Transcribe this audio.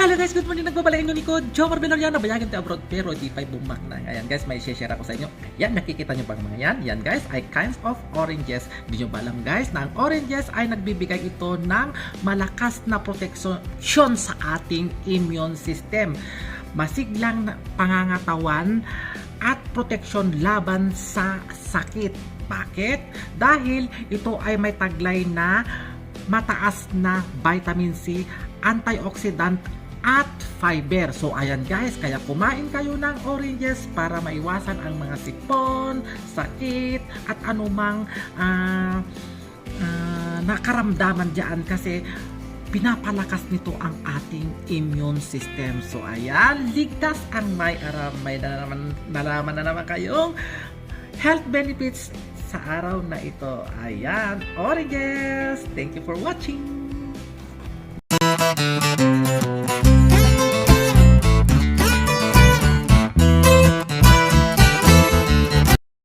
Hello guys, good morning. Nagbabalik ang ko, Jomar Villarreal, bayagan tayo abroad pero di pa bumak na. Ayan guys, may share ako sa inyo. Yan, nakikita nyo bang mga yan? Yan guys, ay kinds of oranges. Di nyo ba alam guys na ang oranges ay nagbibigay ito ng malakas na proteksyon sa ating immune system. Masiglang pangangatawan at proteksyon laban sa sakit. Bakit? Dahil ito ay may taglay na mataas na vitamin C, antioxidant at fiber. So ayan guys, kaya kumain kayo ng oranges para maiwasan ang mga sipon, sakit at anumang nakaramdaman dyan kasi pinapalakas nito ang ating immune system. So ayan, ligtas ang may nalaman na naman kayong health benefits sa araw na ito. Ayan, oranges! Thank you for watching!